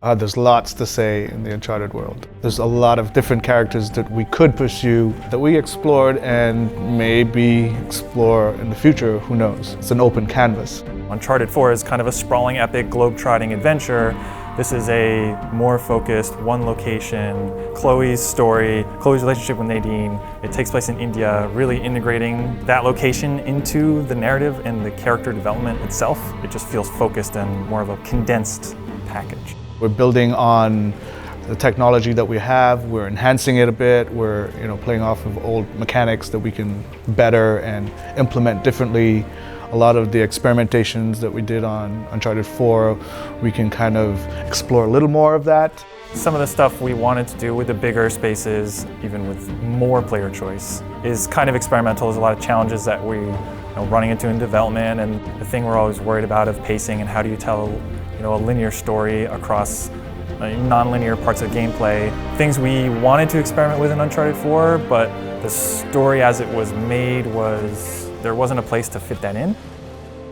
There's lots to say in the Uncharted world. There's a lot of different characters that we could pursue, that we explored and maybe explore in the future, who knows. It's an open canvas. Uncharted 4 is kind of a sprawling, epic, globe-trotting adventure. This is a more focused, one location, Chloe's story, Chloe's relationship with Nadine. It takes place in India, really integrating that location into the narrative and the character development itself. It just feels focused and more of a condensed package. We're building on the technology that we have, we're enhancing it a bit, we're playing off of old mechanics that we can better and implement differently. A lot of the experimentations that we did on Uncharted 4, we can kind of explore a little more of that. Some of the stuff we wanted to do with the bigger spaces, even with more player choice, is kind of experimental. There's a lot of challenges that we running into in development, and the thing we're always worried about of pacing and how do you tell a linear story across non-linear parts of gameplay. Things we wanted to experiment with in Uncharted 4, but the story as it was made there wasn't a place to fit that in.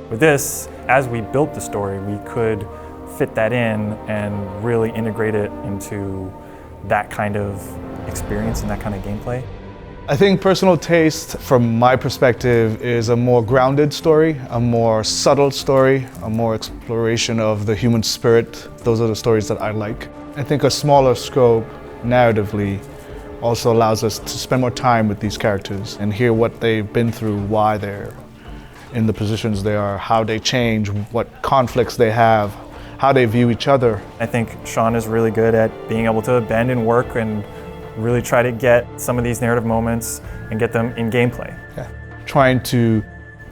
With this, as we built the story, we could fit that in and really integrate it into that kind of experience and that kind of gameplay. I think personal taste, from my perspective, is a more grounded story, a more subtle story, a more exploration of the human spirit. Those are the stories that I like. I think a smaller scope, narratively, also allows us to spend more time with these characters and hear what they've been through, why they're in the positions they are, how they change, what conflicts they have, how they view each other. I think Shaun is really good at being able to bend and work and really try to get some of these narrative moments and get them in gameplay. Yeah. Trying to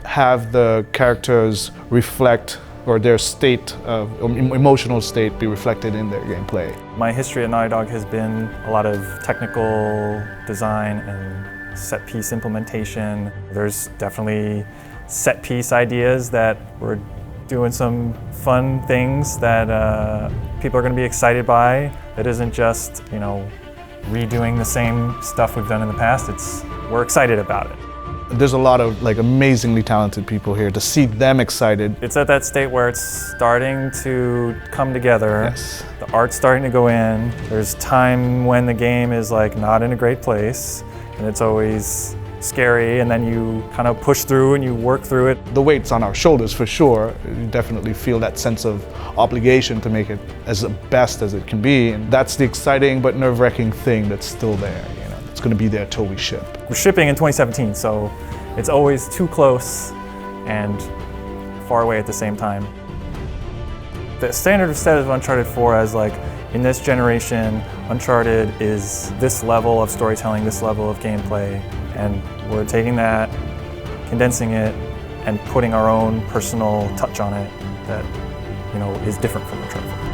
have the characters reflect, or their state of emotional state be reflected in their gameplay. My history at Naughty Dog has been a lot of technical design and set piece implementation. There's definitely set piece ideas that we're doing some fun things that people are going to be excited by. That isn't just redoing the same stuff we've done in the past. We're excited about it. There's a lot of amazingly talented people here. To see them excited. It's at that state where it's starting to come together. Yes. The art's starting to go in. There's time when the game is not in a great place, and it's always scary, and then you kind of push through and you work through it. The weight's on our shoulders for sure. You definitely feel that sense of obligation to make it as best as it can be, and that's the exciting but nerve-wracking thing that's still there. It's going to be there till we ship. We're shipping in 2017, so it's always too close and far away at the same time. The standard set of Uncharted 4 as in this generation, Uncharted is this level of storytelling, this level of gameplay, and we're taking that, condensing it, and putting our own personal touch on it that is different from Uncharted 4.